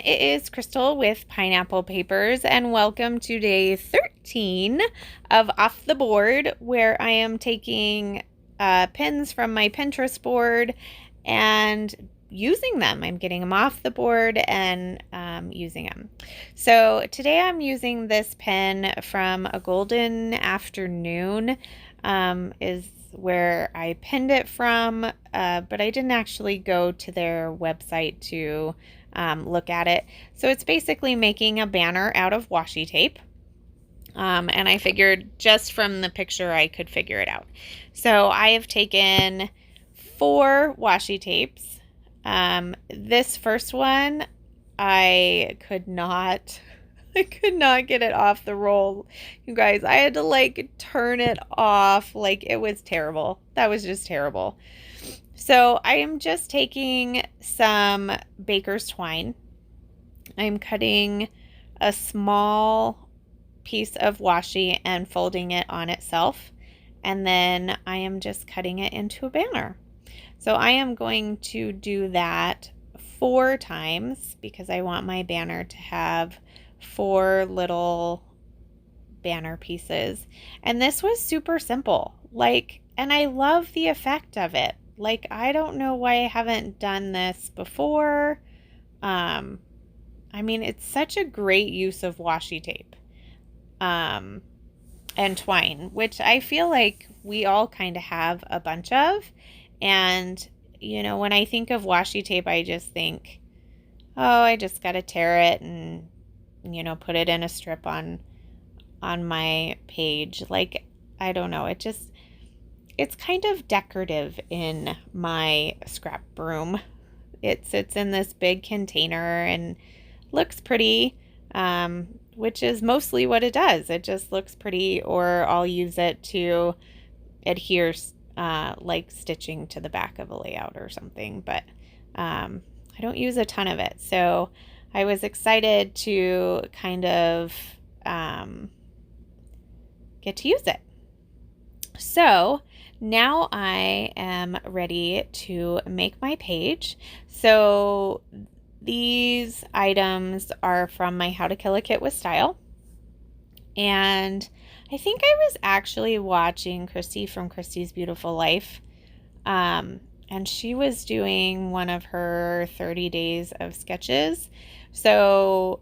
It is Crystal with Pineapple Papers, and welcome to day 13 of Off the Board, where I am taking pins from my Pinterest board and using them. I'm getting them off the board and using them. So today I'm using this pen from A Golden Afternoon, is where I pinned it from, but I didn't actually go to their website to look at it. So it's basically making a banner out of washi tape. And I figured just from the picture I could figure it out. So I have taken 4 washi tapes. This first one, I could not get it off the roll. You guys, I had to turn it off. It was terrible. That was just terrible. So I am just taking some baker's twine. I'm cutting a small piece of washi and folding it on itself. And then I am just cutting it into a banner. So I am going to do that 4 times because I want my banner to have 4 little banner pieces. And this was super simple. And I love the effect of it. I don't know why I haven't done this before. It's such a great use of washi tape and twine, which I feel like we all kind of have a bunch of. And, when I think of washi tape, I just think, oh, I just got to tear it and, put it in a strip on my page. I don't know. It's kind of decorative in my scrap broom. It sits in this big container and looks pretty, which is mostly what it does. It just looks pretty, or I'll use it to adhere, stitching to the back of a layout or something. But I don't use a ton of it. So I was excited to kind of get to use it. So now I am ready to make my page. So these items are from my How to Kill a Kit with Style. And I think I was actually watching Christy from Christy's Beautiful Life. And she was doing one of her 30 days of sketches. So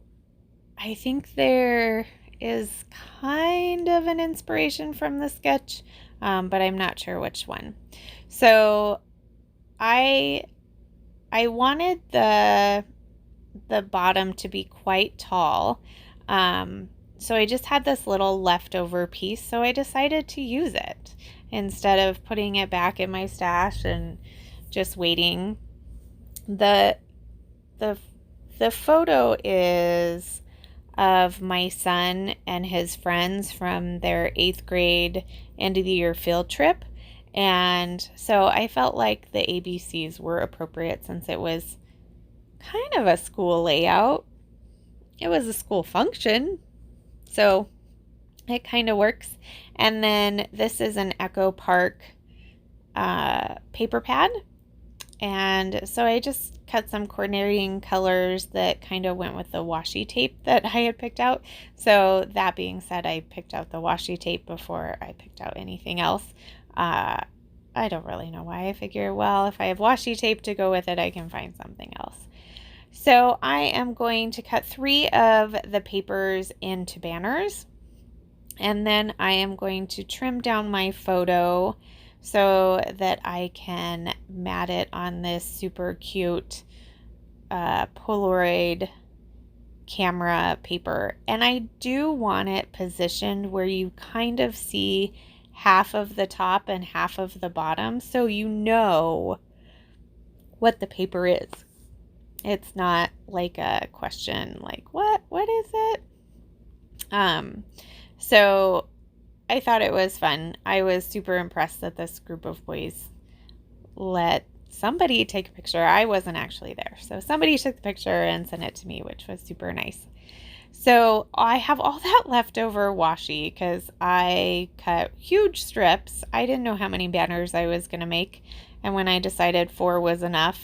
I think there is kind of an inspiration from the sketch, but I'm not sure which one. So I wanted the bottom to be quite tall. So I just had this little leftover piece, so I decided to use it instead of putting it back in my stash and just waiting. The photo is of my son and his friends from their 8th grade end of the year field trip. And so I felt like the ABCs were appropriate since it was kind of a school layout. It was a school function, so it kind of works. And then this is an Echo Park paper pad. And so I just cut some coordinating colors that kind of went with the washi tape that I had picked out. So that being said, I picked out the washi tape before I picked out anything else. I don't really know why. I figure, well, if I have washi tape to go with it, I can find something else. So I am going to cut 3 of the papers into banners. And then I am going to trim down my photo so that I can mat it on this super cute Polaroid camera paper. And I do want it positioned where you kind of see half of the top and half of the bottom, so you know what the paper is. It's not like a question what is it? So I thought it was fun. I was super impressed that this group of boys let somebody take a picture. I wasn't actually there. So somebody took the picture and sent it to me, which was super nice. So I have all that leftover washi because I cut huge strips. I didn't know how many banners I was going to make. And when I decided 4 was enough,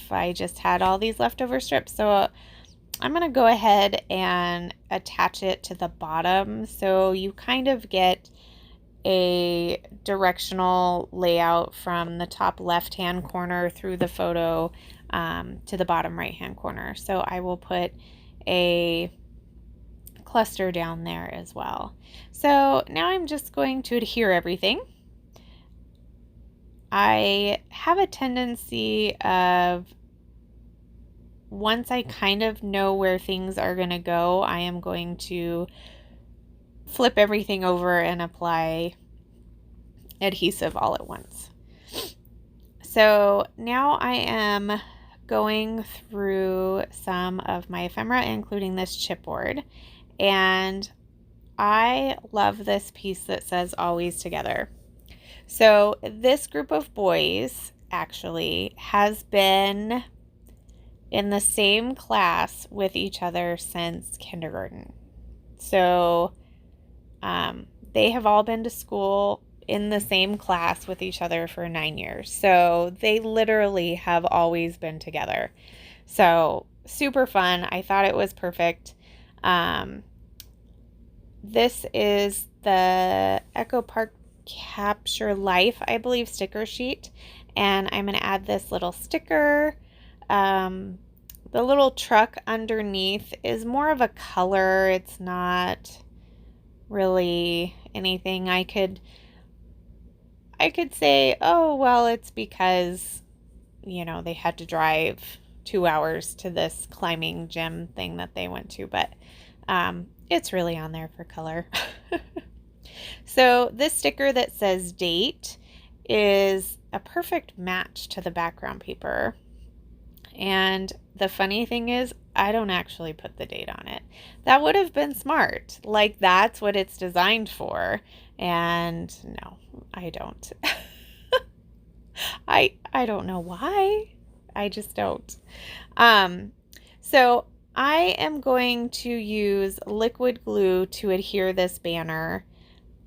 I just had all these leftover strips. So I'm going to go ahead and attach it to the bottom so you kind of get a directional layout from the top left-hand corner through the photo to the bottom right-hand corner. So I will put a cluster down there as well. So now I'm just going to adhere everything. I have a tendency of, once I kind of know where things are going to go, I am going to flip everything over and apply adhesive all at once. So now I am going through some of my ephemera, including this chipboard, and I love this piece that says "Always Together." So this group of boys actually has been in the same class with each other since kindergarten. So they have all been to school in the same class with each other for 9 years. So they literally have always been together. So super fun. I thought it was perfect. This is the Echo Park Capture Life, I believe, sticker sheet. And I'm going to add this little sticker. The little truck underneath is more of a color. It's not really anything I could say, oh, well, it's because, you know, they had to drive 2 hours to this climbing gym thing that they went to, but it's really on there for color. So this sticker that says date is a perfect match to the background paper. And the funny thing is, I don't actually put the date on it. That would have been smart. Like, that's what it's designed for. And no, I don't. I don't know why. I just don't. So I am going to use liquid glue to adhere this banner.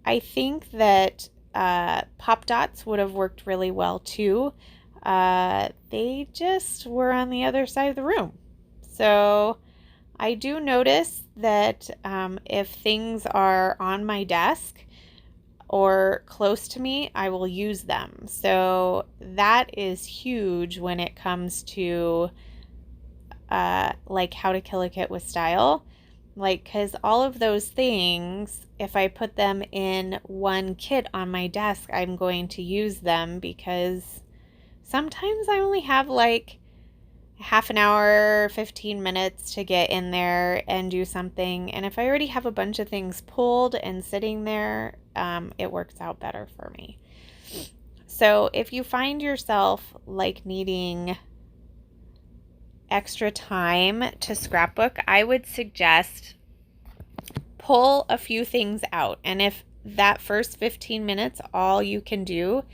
I think that pop dots would have worked really well too. They just were on the other side of the room. So I do notice that if things are on my desk or close to me, I will use them. So that is huge when it comes to like How to Kill a Kit with Style. Like, because all of those things, if I put them in one kit on my desk, I'm going to use them, because sometimes I only have like half an hour, 15 minutes to get in there and do something. And if I already have a bunch of things pulled and sitting there, it works out better for me. So if you find yourself like needing extra time to scrapbook, I would suggest pull a few things out. And if that first 15 minutes, all you can do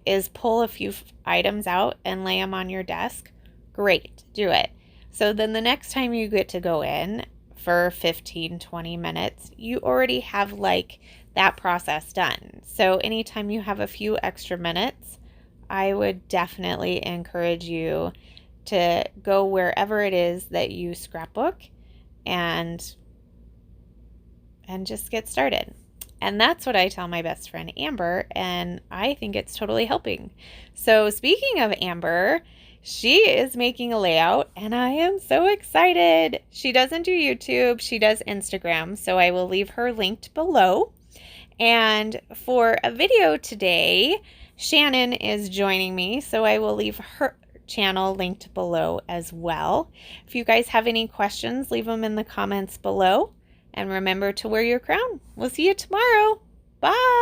is pull a few items out and lay them on your desk, great, do it. So then the next time you get to go in for 15-20 minutes, you already have like that process done. So anytime you have a few extra minutes, I would definitely encourage you to go wherever it is that you scrapbook and just get started. And that's what I tell my best friend Amber, and I think it's totally helping. So speaking of Amber, she is making a layout and I am so excited. She doesn't do YouTube, she does Instagram, so I will leave her linked below. And for a video today, Shannon is joining me, so I will leave her channel linked below as well. If you guys have any questions, leave them in the comments below. And remember to wear your crown. We'll see you tomorrow. Bye.